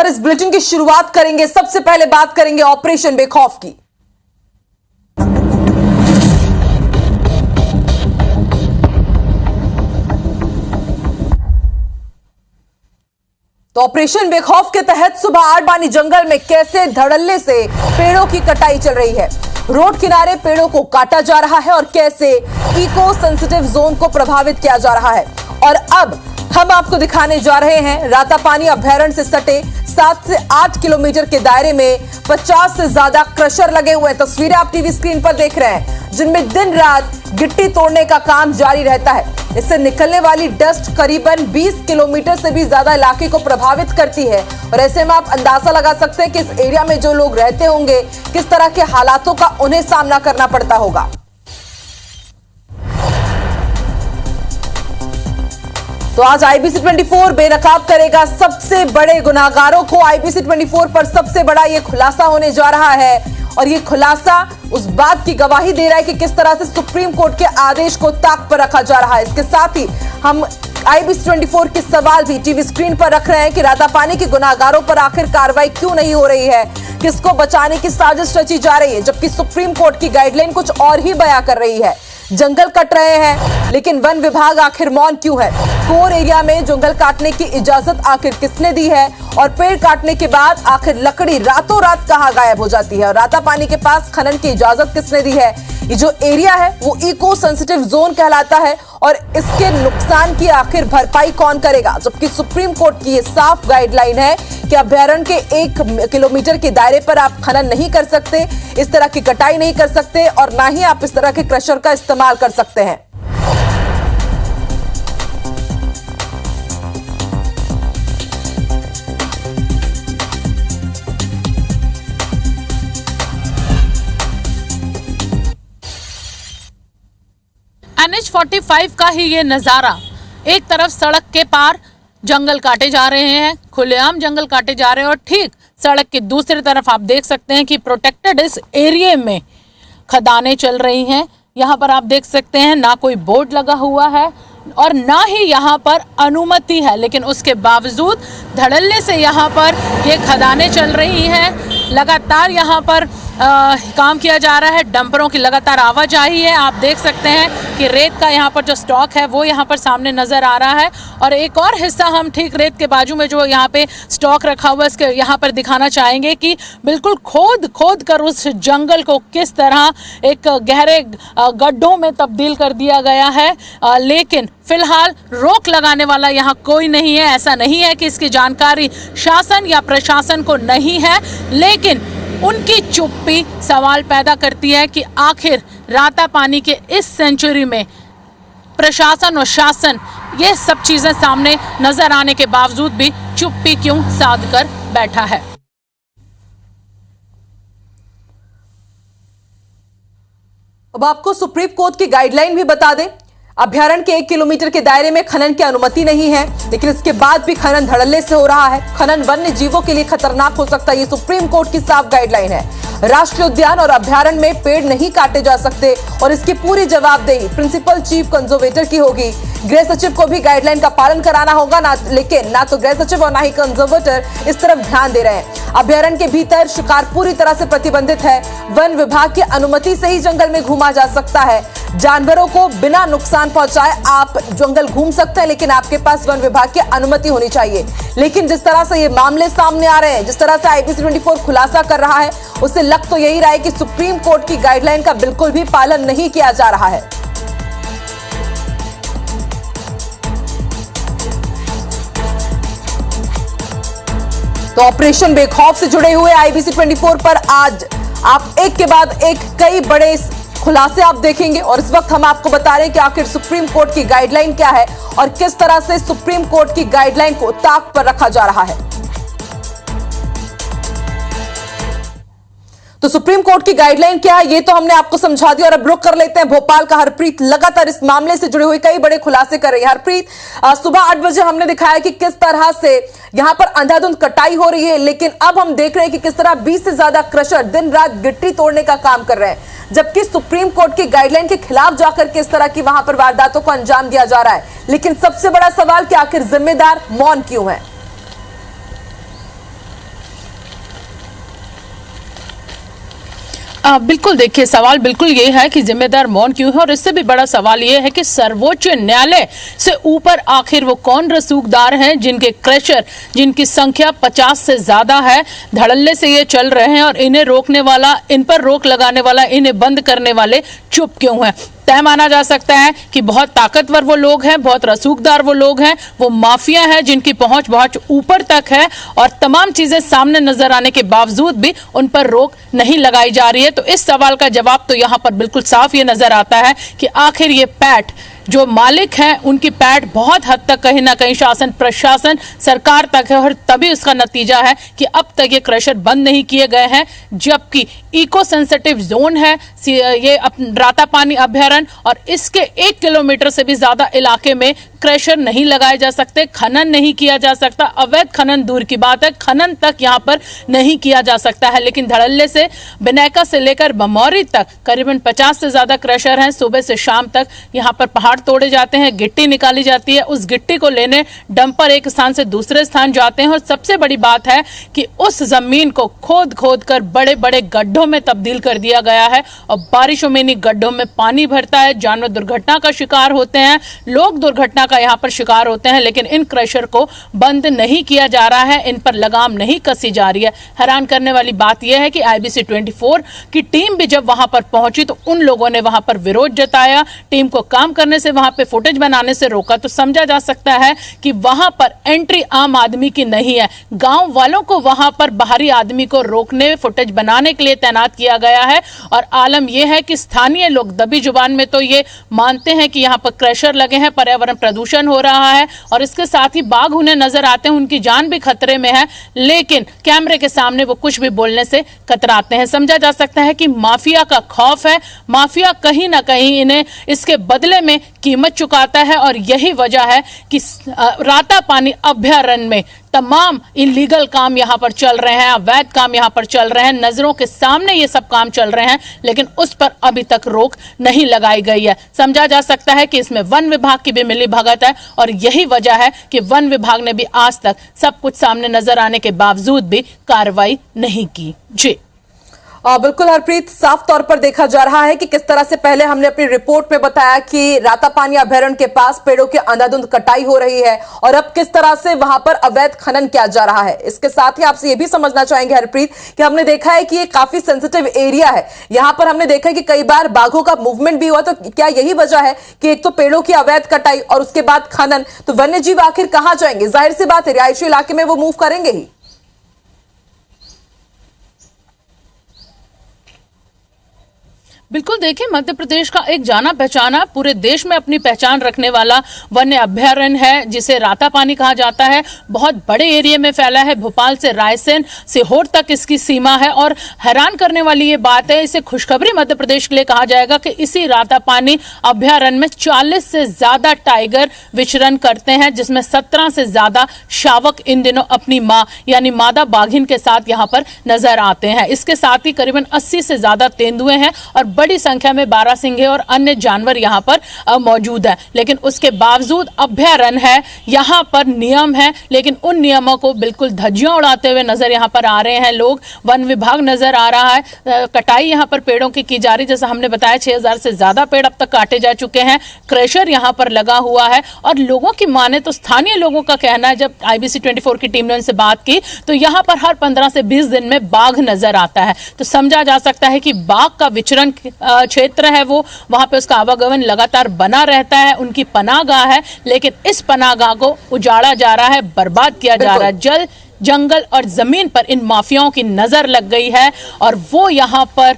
और इस बुलेटिन की शुरुआत करेंगे, सबसे पहले बात करेंगे ऑपरेशन बेखौफ की। तो ऑपरेशन बेखौफ के तहत सुबह 8 बानी जंगल में कैसे धड़ल्ले से पेड़ों की कटाई चल रही है। रोड किनारे पेड़ों को काटा जा रहा है और कैसे इको सेंसिटिव जोन को प्रभावित किया जा रहा है। और अब हम आपको दिखाने जा रहे हैं रातापानी अभयारण्य से सटे 7 से 8 किलोमीटर के दायरे में 50 से ज्यादा क्रशर लगे हुए हैं। तस्वीरें आप टीवी स्क्रीन पर देख रहे हैं, जिनमें दिन रात गिट्टी तोड़ने का काम जारी रहता है। इससे निकलने वाली डस्ट करीबन 20 किलोमीटर से भी ज्यादा इलाके को प्रभावित करती है। और ऐसे में आप अंदाजा लगा सकते हैं कि इस एरिया में जो लोग रहते होंगे, किस तरह के हालातों का उन्हें सामना करना पड़ता होगा। तो आज आईबीसी 24 बेनकाब करेगा सबसे बड़े गुनाहगारों को। आईबीसी 24 पर सबसे बड़ा यह खुलासा होने जा रहा है और ये खुलासा उस बात की गवाही दे रहा है कि किस तरह से सुप्रीम कोर्ट के आदेश को ताक पर रखा जा रहा है। इसके साथ ही हम आईबीसी 24 के सवाल भी टीवी स्क्रीन पर रख रहे हैं कि रातापानी के गुनाहगारों पर आखिर कार्रवाई क्यों नहीं हो रही है, किसको बचाने की साजिश रची जा रही है, जबकि सुप्रीम कोर्ट की गाइडलाइन कुछ और ही बयां कर रही है। जंगल कट रहे हैं लेकिन वन विभाग आखिर मौन क्यों है। कोर एरिया में जंगल काटने की इजाजत आखिर किसने दी है और पेड़ काटने के बाद आखिर लकड़ी रातों रात कहां गायब हो जाती है और रातापानी के पास खनन की इजाजत किसने दी है। ये जो एरिया है वो इको सेंसिटिव जोन कहलाता है और इसके नुकसान की आखिर भरपाई कौन करेगा। जबकि सुप्रीम कोर्ट की ये साफ गाइडलाइन है कि अभ्यारण्य के 1 किलोमीटर के दायरे पर आप खनन नहीं कर सकते, इस तरह की कटाई नहीं कर सकते और ना ही आप इस तरह के क्रशर का इस्तेमाल कर सकते हैं। NH-45 का ही ये नज़ारा, एक तरफ सड़क के पार जंगल काटे जा रहे हैं, खुलेआम जंगल काटे जा रहे हैं और ठीक सड़क की दूसरी तरफ आप देख सकते हैं कि प्रोटेक्टेड इस एरिया में खदानें चल रही हैं। यहाँ पर आप देख सकते हैं ना कोई बोर्ड लगा हुआ है और ना ही यहाँ पर अनुमति है, लेकिन उसके बावजूद धड़ल्ले से यहाँ पर ये खदानें चल रही हैं। लगातार यहाँ पर काम किया जा रहा है, डंपरों की लगातार आवाजाही है। आप देख सकते हैं कि रेत का यहाँ पर जो स्टॉक है वो यहाँ पर सामने नज़र आ रहा है और एक और हिस्सा हम ठीक रेत के बाजू में जो यहाँ पे स्टॉक रखा हुआ है इसके यहाँ पर दिखाना चाहेंगे कि बिल्कुल खोद कर उस जंगल को किस तरह एक गहरे गड्ढों में तब्दील कर दिया गया है। लेकिन फिलहाल रोक लगाने वाला यहाँ कोई नहीं है। ऐसा नहीं है कि इसकी जानकारी शासन या प्रशासन को नहीं है, लेकिन उनकी चुप्पी सवाल पैदा करती है कि आखिर रातापानी के इस सेंचुरी में प्रशासन और शासन ये सब चीजें सामने नजर आने के बावजूद भी चुप्पी क्यों साध कर बैठा है। अब आपको सुप्रीम कोर्ट की गाइडलाइन भी बता दें। अभ्यारण्य के 1 किलोमीटर के दायरे में खनन की अनुमति नहीं है, लेकिन इसके बाद भी खनन धड़ल्ले से हो रहा है। खनन वन्य जीवों के लिए खतरनाक हो सकता है, ये सुप्रीम कोर्ट की साफ गाइडलाइन है। राष्ट्रीय उद्यान और अभ्यारण्य में पेड़ नहीं काटे जा सकते और इसकी पूरी जवाबदेही प्रिंसिपल चीफ कंजर्वेटर की होगी। गृह सचिव को भी गाइडलाइन का पालन कराना होगा लेकिन ना तो गृह सचिव और ना ही कंजर्वेटर इस तरफ ध्यान दे रहे हैं। अभ्यारण्य के भीतर शिकार पूरी तरह से प्रतिबंधित है। वन विभाग की अनुमति से ही जंगल में घूमा जा सकता है। जानवरों को बिना नुकसान पहुंचाए आप जंगल घूम सकते हैं, लेकिन आपके पास वन विभाग की अनुमति होनी चाहिए। लेकिन जिस तरह से ये मामले सामने आ रहे हैं, जिस तरह से आईबीसी 24 खुलासा कर रहा है, उससे लग तो यही रहा है कि सुप्रीम कोर्ट की गाइडलाइन का बिल्कुल भी पालन नहीं किया जा रहा है। तो ऑपरेशन बेखौफ से जुड़े हुए आईबीसी 24 पर आज आप एक के बाद एक कई बड़े खुलासे आप देखेंगे और इस वक्त हम आपको बता रहे हैं कि आखिर सुप्रीम कोर्ट की गाइडलाइन क्या है और किस तरह से सुप्रीम कोर्ट की गाइडलाइन को ताक पर रखा जा रहा है। तो सुप्रीम कोर्ट की गाइडलाइन क्या है ये तो हमने आपको समझा दिया और अब रुक कर लेते हैं भोपाल का। हरप्रीत लगातार इस मामले से जुड़े हुए कई बड़े खुलासे कर रही है। हरप्रीत, सुबह 8 बजे हमने दिखाया कि किस तरह से यहां पर अंधाधुंध कटाई हो रही है, लेकिन अब हम देख रहे हैं कि किस तरह 20 से ज्यादा क्रशर दिन रात गिट्टी तोड़ने का काम कर रहे हैं, जबकि सुप्रीम कोर्ट की गाइडलाइन के खिलाफ जाकर किस तरह की वहां पर वारदातों को अंजाम दिया जा रहा है। लेकिन सबसे बड़ा सवाल कि आखिर जिम्मेदार मौन क्यों है। बिल्कुल, देखिए सवाल बिल्कुल ये है कि जिम्मेदार मौन क्यों है, और इससे भी बड़ा सवाल ये है कि सर्वोच्च न्यायालय से ऊपर आखिर वो कौन रसूखदार हैं जिनके क्रशर, जिनकी संख्या 50 से ज्यादा है, धड़ल्ले से ये चल रहे हैं, और इन्हें रोकने वाला, इन पर रोक लगाने वाला, इन्हें बंद करने वाले चुप क्यों हैं। तय माना जा सकता है कि बहुत ताकतवर वो लोग हैं, बहुत रसूखदार वो लोग हैं, वो माफिया है जिनकी पहुंच बहुत ऊपर तक है, और तमाम चीजें सामने नजर आने के बावजूद भी उन पर रोक नहीं लगाई जा रही है। तो इस सवाल का जवाब तो यहां पर बिल्कुल साफ ये नजर आता है कि आखिर ये पैठ जो मालिक हैं उनकी पैठ बहुत हद तक कहीं ना कहीं शासन प्रशासन सरकार तक है, और तभी उसका नतीजा है कि अब तक ये क्रशर बंद नहीं किए गए हैं, जबकि इको सेंसिटिव जोन है ये रातापानी अभयारण्य, और इसके 1 किलोमीटर से भी ज्यादा इलाके में क्रशर नहीं लगाए जा सकते, खनन नहीं किया जा सकता। अवैध खनन दूर की बात है, खनन तक यहाँ पर नहीं किया जा सकता है। लेकिन धड़ल्ले से बिनैका से लेकर बमौरी तक करीबन 50 से ज्यादा क्रशर हैं। सुबह से शाम तक यहाँ पर पहाड़ तोड़े जाते हैं, गिट्टी निकाली जाती है, उस गिट्टी को लेने डंपर एक स्थान से दूसरे स्थान जाते हैं, और सबसे बड़ी बात है कि उस जमीन को खोद खोद कर बड़े बड़े गड्ढों में तब्दील कर दिया गया है, और बारिशों में इन्हीं गड्ढों में पानी भरता है, जानवर दुर्घटना का शिकार होते हैं, लोग दुर्घटना का यहाँ पर शिकार होते हैं, लेकिन इन क्रशर को बंद नहीं किया जा रहा है, इन पर लगाम नहीं कसी जा रही है। हैरान करने वाली बात यह है कि IBC 24 की टीम भी जब वहां पर पहुंची तो उन लोगों ने वहां पर विरोध जताया, टीम को काम करने से, वहां पे फुटेज बनाने से रोका। तो समझा जा सकता है कि वहां पर एंट्री आम आदमी की नहीं है, गांव वालों को वहां पर बाहरी आदमी को रोकने, फुटेज बनाने के लिए तैनात किया गया है। और आलम यह है कि स्थानीय लोग दबी जुबान में तो ये मानते हैं कि यहाँ पर क्रशर लगे हैं, पर्यावरण प्रदूषण हो रहा है, और इसके साथ ही बाघ उन्हें नजर आते हैं, उनकी जान भी खतरे में है, लेकिन कैमरे के सामने वो कुछ भी बोलने से कतराते हैं। समझा जा सकता है कि माफिया का खौफ है, माफिया कहीं ना कहीं इन्हें इसके बदले में कीमत चुकाता है, और यही वजह है कि रातापानी अभयारण्य में तमाम इलीगल काम यहां पर चल रहे हैं, अवैध काम यहां पर चल रहे हैं, नजरों के सामने ये सब काम चल रहे हैं, लेकिन उस पर अभी तक रोक नहीं लगाई गई है। समझा जा सकता है कि इसमें वन विभाग की भी मिली भगत है, और यही वजह है कि वन विभाग ने भी आज तक सब कुछ सामने नजर आने के बावजूद भी कार्रवाई नहीं की। जी बिल्कुल हरप्रीत, साफ तौर पर देखा जा रहा है कि किस तरह से पहले हमने अपनी रिपोर्ट में बताया कि रातापानी अभयारण्य के पास पेड़ों की अंधाधुंध कटाई हो रही है, और अब किस तरह से वहां पर अवैध खनन किया जा रहा है। इसके साथ ही आपसे यह भी समझना चाहेंगे हरप्रीत कि हमने देखा है कि ये काफी सेंसिटिव एरिया है, यहां पर हमने देखा है कि कई बार बाघों का मूवमेंट भी हुआ। तो क्या यही वजह है कि एक तो पेड़ों की अवैध कटाई और उसके बाद खनन, तो वन्य जीव आखिर कहां जाएंगे? जाहिर सी बात है रिहायशी इलाके में वो मूव करेंगे ही। बिल्कुल, देखिए मध्य प्रदेश का एक जाना पहचाना, पूरे देश में अपनी पहचान रखने वाला वन्य अभयारण्य है, जिसे रातापानी कहा जाता है। बहुत बड़े एरिया में फैला है, भोपाल से रायसेन, सीहोर तक इसकी सीमा है। और हैरान करने वाली ये बात है, इसे खुशखबरी मध्य प्रदेश के लिए कहा जाएगा कि इसी रातापानी अभयारण्य में 40 से ज्यादा टाइगर विचरण करते हैं, जिसमें 17 से ज्यादा शावक इन दिनों अपनी मां यानी मादा बाघिन के साथ यहाँ पर नजर आते हैं। इसके साथ ही करीबन 80 से ज्यादा तेंदुए हैं, और बड़ी संख्या में बारहसिंगे और अन्य जानवर यहाँ पर मौजूद हैं। लेकिन उसके बावजूद अभयारण्य है, यहाँ पर नियम है, लेकिन उन नियमों को बिल्कुल धज्जियां उड़ाते हुए नजर यहाँ पर आ रहे हैं लोग। वन विभाग नजर आ रहा है, कटाई यहाँ पर पेड़ों की जा रही, जैसा हमने बताया 6000 से ज्यादा पेड़ अब तक काटे जा चुके हैं, क्रशर यहाँ पर लगा हुआ है। और लोगों की माने तो स्थानीय लोगों का कहना है, जब IBC 24 की टीम ने उनसे बात की तो यहाँ पर हर 15 से 20 दिन में बाघ नजर आता है। तो समझा जा सकता है कि बाघ का विचरण क्षेत्र है वो, वहां पे उसका आवागमन लगातार बना रहता है, उनकी पनाहगाह है। लेकिन इस पनाहगाह को उजाड़ा जा रहा है, बर्बाद किया जा रहा है। जल, जंगल और जमीन पर इन माफियाओं की नजर लग गई है, और वो यहाँ पर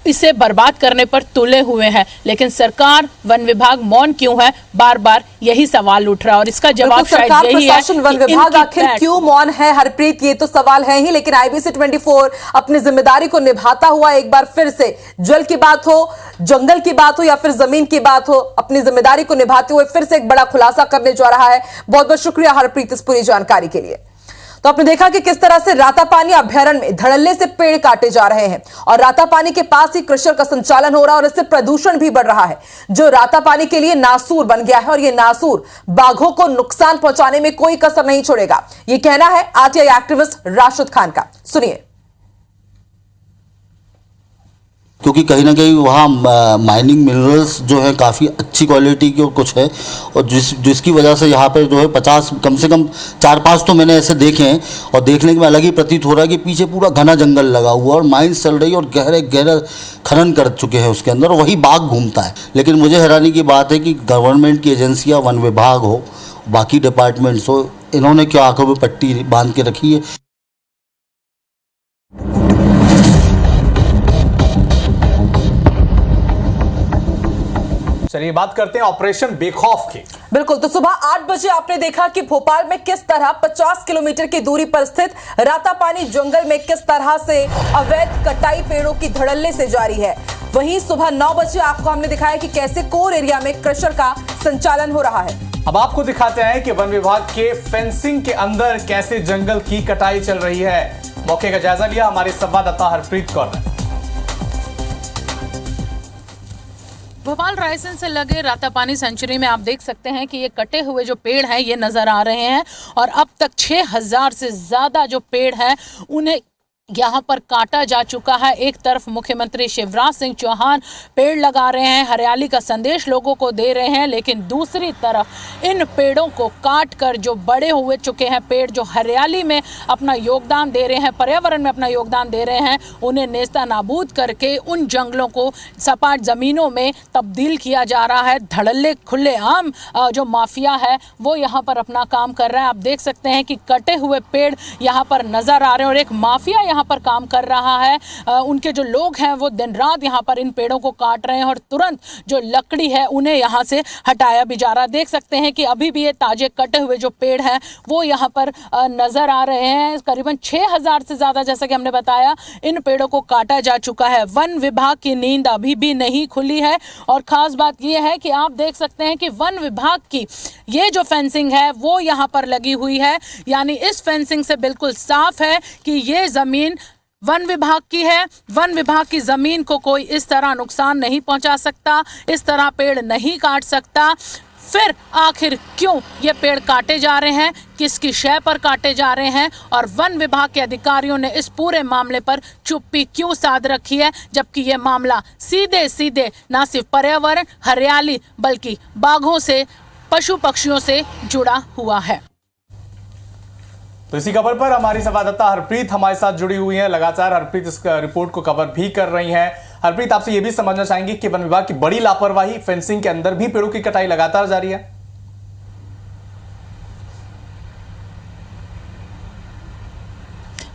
इसे बर्बाद करने पर तुले हुए हैं। लेकिन सरकार, वन विभाग मौन क्यों है? बार बार यही सवाल उठ रहा है, और इसका जवाब शायद यही है कि वन विभाग आखिर क्यों मौन है हरप्रीत, ये तो सवाल है ही। लेकिन IBC 24 अपनी जिम्मेदारी को निभाता हुआ एक बार फिर से, जल की बात हो, जंगल की बात हो या फिर जमीन की बात हो, अपनी जिम्मेदारी को निभाते हुए फिर से एक बड़ा खुलासा करने जा रहा है। बहुत बहुत शुक्रिया हरप्रीत इस पूरी जानकारी के लिए। तो आपने देखा कि किस तरह से रातापानी अभयारण्य में धड़ल्ले से पेड़ काटे जा रहे हैं, और रातापानी के पास ही क्रशर का संचालन हो रहा है, और इससे प्रदूषण भी बढ़ रहा है, जो रातापानी के लिए नासूर बन गया है। और यह नासूर बाघों को नुकसान पहुंचाने में कोई कसर नहीं छोड़ेगा, यह कहना है RTI एक्टिविस्ट राशिद खान का। सुनिए। क्योंकि कहीं ना कहीं वहाँ माइनिंग मिनरल्स जो है काफ़ी अच्छी क्वालिटी के और कुछ है, और जिसकी वजह से यहाँ पे जो है 50 कम से कम 4-5 तो मैंने ऐसे देखे हैं, और देखने में अलग ही प्रतीत हो रहा है कि पीछे पूरा घना जंगल लगा हुआ और माइंस चल रही और गहरे गहरा खनन कर चुके हैं उसके अंदर, और वही बाघ घूमता है। लेकिन मुझे हैरानी की बात है कि गवर्नमेंट की एजेंसियाँ, वन विभाग हो, बाकी डिपार्टमेंट्स हो, इन्होंने क्यों आंखों में पट्टी बांध के रखी है। चलिए बात करते हैं ऑपरेशन बेखौफ की। बिल्कुल, तो सुबह 8 बजे आपने देखा कि भोपाल में किस तरह 50 किलोमीटर की दूरी पर स्थित रातापानी जंगल में किस तरह से अवैध कटाई पेड़ों की धड़ल्ले से जारी है। वहीं सुबह 9 बजे आपको हमने दिखाया कि कैसे कोर एरिया में क्रशर का संचालन हो रहा है। अब आपको दिखाते हैं कि वन विभाग के फेंसिंग के अंदर कैसे जंगल की कटाई चल रही है। मौके का जायजा लिया हमारे संवाददाता हरप्रीत कौर ने। भोपाल रायसेन से लगे रातापानी सेंचुरी में आप देख सकते हैं कि ये कटे हुए जो पेड़ हैं ये नजर आ रहे हैं, और अब तक 6000 से ज्यादा जो पेड़ हैं उन्हें यहाँ पर काटा जा चुका है। एक तरफ मुख्यमंत्री शिवराज सिंह चौहान पेड़ लगा रहे हैं, हरियाली का संदेश लोगों को दे रहे हैं, लेकिन दूसरी तरफ इन पेड़ों को काट कर जो बड़े हुए चुके हैं पेड़, जो हरियाली में अपना योगदान दे रहे हैं, पर्यावरण में अपना योगदान दे रहे हैं, उन्हें नेस्ता नाबूद करके उन जंगलों को सपाट जमीनों में तब्दील किया जा रहा है। धड़ल्ले खुलेआम जो माफिया है वो यहाँ पर अपना काम कर रहा है। आप देख सकते हैं कि कटे हुए पेड़ यहाँ पर नजर आ रहे हैं, और एक माफिया यहाँ पर काम कर रहा है। उनके जो लोग हैं वो दिन रात यहाँ पर इन पेड़ों को काट रहे हैं, और तुरंत जो लकड़ी है उन्हें यहाँ से हटाया भी जा रहा है। देख सकते हैं कि अभी भी ये ताजे कटे हुए जो पेड़ हैं वो यहाँ पर नजर आ रहे हैं। करीबन 6000 से ज्यादा, जैसा कि हमने बताया, इन पेड़ों को काटा जा चुका है। वन विभाग की नींद अभी भी नहीं खुली है, और खास बात यह है कि आप देख सकते हैं कि वन विभाग की ये जो फेंसिंग है वो यहाँ पर लगी हुई है, यानी इस फेंसिंग से बिल्कुल साफ है कि ये जमीन वन विभाग की है। वन विभाग की जमीन को कोई इस तरह नुकसान नहीं पहुंचा सकता, इस तरह पेड़ नहीं काट सकता। फिर आखिर क्यों ये पेड़ काटे जा रहे हैं, किसकी शय पर काटे जा रहे हैं, और वन विभाग के अधिकारियों ने इस पूरे मामले पर चुप्पी क्यों साध रखी है, जबकि ये मामला सीधे सीधे न सिर्फ पर्यावरण, हरियाली, बल्कि बाघों से, पशु पक्षियों से जुड़ा हुआ है। तो इसी खबर पर हमारी संवाददाता हरप्रीत हमारे साथ जुड़ी हुई है। लगातार हरप्रीत इस रिपोर्ट को कवर भी कर रही हैं। हरप्रीत, आपसे यह भी समझना चाहेंगे कि वन विभाग की बड़ी लापरवाही, फेंसिंग के अंदर भी पेड़ों की कटाई लगातार जारी है।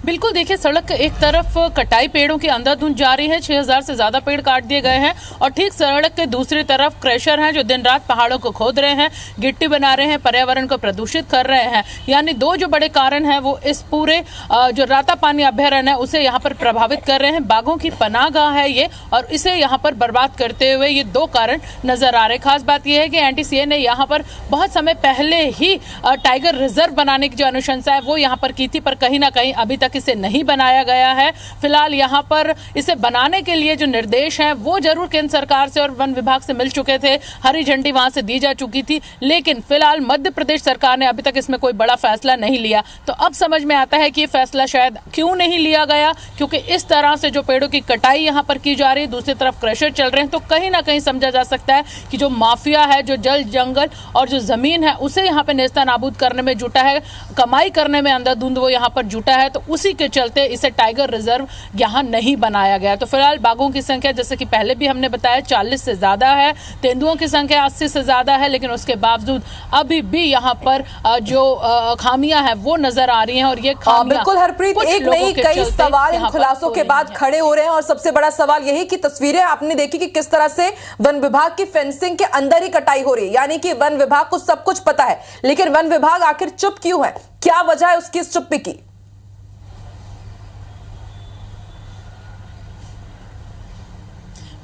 बिल्कुल, देखिए, सड़क एक तरफ कटाई पेड़ों की अंधाधुंध जारी है, 6000 से ज्यादा पेड़ काट दिए गए हैं, और ठीक सड़क के दूसरी तरफ क्रशर हैं जो दिन रात पहाड़ों को खोद रहे हैं, गिट्टी बना रहे हैं, पर्यावरण को प्रदूषित कर रहे हैं। यानी दो जो बड़े कारण हैं वो इस पूरे जो रातापानी अभयारण्य है उसे यहाँ पर प्रभावित कर रहे हैं। बाघों की पनाहगाह है ये, और इसे यहाँ पर बर्बाद करते हुए ये दो कारण नजर आ रहे। खास बात यह है कि एनटीसीए ने यहाँ पर बहुत समय पहले ही टाइगर रिजर्व बनाने की जो अनुशंसा है वो यहाँ पर की थी, पर कहीं ना कहीं अभी तक इसे नहीं बनाया गया है। फिलहाल यहाँ पर इसे बनाने के लिए जो निर्देश हैं वो जरूर केंद्र सरकार से और वन विभाग से मिल चुके थे, हरी झंडी वहां से दी जा चुकी थी, लेकिन फिलहाल मध्य प्रदेश सरकार ने अभी तक इसमें कोई बड़ा फैसला नहीं लिया। तो अब समझ में आता है कि ये फैसला शायद क्यों नहीं लिया गया, क्योंकि इस तरह से जो पेड़ों की कटाई यहाँ पर की जा रही है, दूसरी तरफ क्रशर चल रहे हैं, तो कहीं ना कहीं समझा जा सकता है कि जो माफिया है, जो जल जंगल और जो जमीन है उसे यहाँ पे नेस्ता नाबूद करने में जुटा है, कमाई करने में अंधाधुंध वो यहाँ पर जुटा है, तो उसी के चलते इसे टाइगर रिजर्व यहाँ नहीं बनाया गया। तो फिलहाल बाघों की संख्या, जैसे कि पहले भी हमने बताया, 40 से ज्यादा है, तेंदुओं की संख्या 80 से ज्यादा है, लेकिन उसके बावजूद अभी भी यहाँ पर जो खामियां हैं वो नजर आ रही हैं, और ये खामियां बिल्कुल हरप्रीत, एक नहीं कई सवाल इन खुलासों के बाद खड़े हो रहे हैं, और सबसे बड़ा सवाल यही कि तस्वीरें आपने देखी कि किस तरह से वन विभाग की फेंसिंग के अंदर ही कटाई हो रही है, यानी कि वन विभाग को सब कुछ पता है, लेकिन वन विभाग आखिर चुप क्यों है, क्या वजह है उसकी इस चुप्पी की?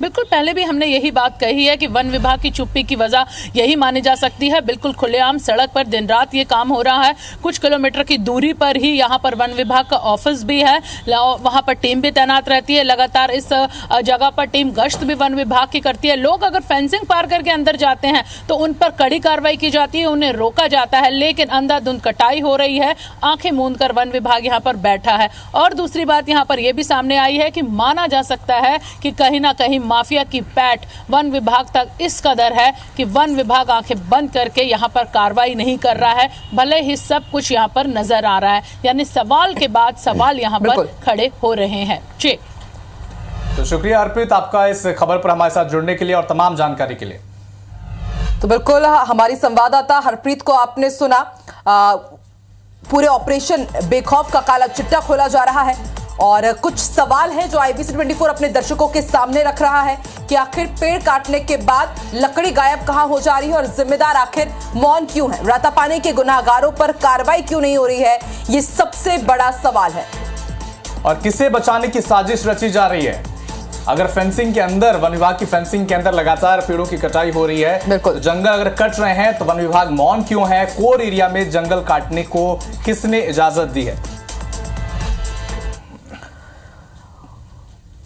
बिल्कुल, पहले भी हमने यही बात कही है कि वन विभाग की चुप्पी की वजह यही मानी जा सकती है। बिल्कुल खुलेआम सड़क पर दिन रात ये काम हो रहा है। कुछ किलोमीटर की दूरी पर ही यहाँ पर वन विभाग का ऑफिस भी है, वहाँ पर टीम भी तैनात रहती है। लगातार इस जगह पर टीम गश्त भी वन विभाग की करती है। लोग अगर फेंसिंग पार करके अंदर जाते हैं तो उन पर कड़ी कार्रवाई की जाती है, उन्हें रोका जाता है। लेकिन अंधाधुंध कटाई हो रही है, आंखें मूंद कर वन विभाग यहाँ पर बैठा है। और दूसरी बात यहाँ पर यह भी सामने आई है कि माना जा सकता है कि कहीं ना कहीं माफिया की पैठ वन विभाग तक इस कदर है कि वन विभाग आंखें बंद करके यहाँ पर कार्रवाई नहीं कर रहा है, भले ही सब कुछ यहाँ पर नजर आ रहा है। यानी सवाल के बाद सवाल यहाँ पर खड़े हो रहे हैं। जी, तो शुक्रिया हरप्रीत आपका इस खबर पर हमारे साथ जुड़ने के लिए और तमाम जानकारी के लिए। तो बिल्कुल हमारी संवाददाता हरप्रीत को आपने सुना। पूरे ऑपरेशन बेखौफ का काला चिट्टा खोला जा रहा है और कुछ सवाल हैं जो IBC 24 अपने दर्शकों के सामने रख रहा है कि आखिर पेड़ काटने के बाद लकड़ी गायब कहां हो जा रही है और जिम्मेदार आखिर मौन क्यों है, रातापानी के गुनाहगारों पर कार्रवाई क्यों नहीं हो रही है, ये सबसे बड़ा सवाल है। और किसे बचाने की साजिश रची जा रही है? अगर फेंसिंग के अंदर, वन विभाग की फेंसिंग के अंदर लगातार पेड़ों की कटाई हो रही है, तो जंगल अगर कट रहे हैं तो वन विभाग मौन क्यों है? कोर एरिया में जंगल काटने को किसने इजाजत दी है?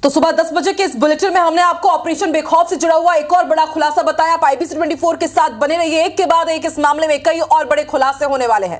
तो सुबह 10 बजे के इस बुलेटिन में हमने आपको ऑपरेशन बेखौफ से जुड़ा हुआ एक और बड़ा खुलासा बताया। आप IBC 24 के साथ बने रहिए, एक के बाद एक इस मामले में कई और बड़े खुलासे होने वाले हैं।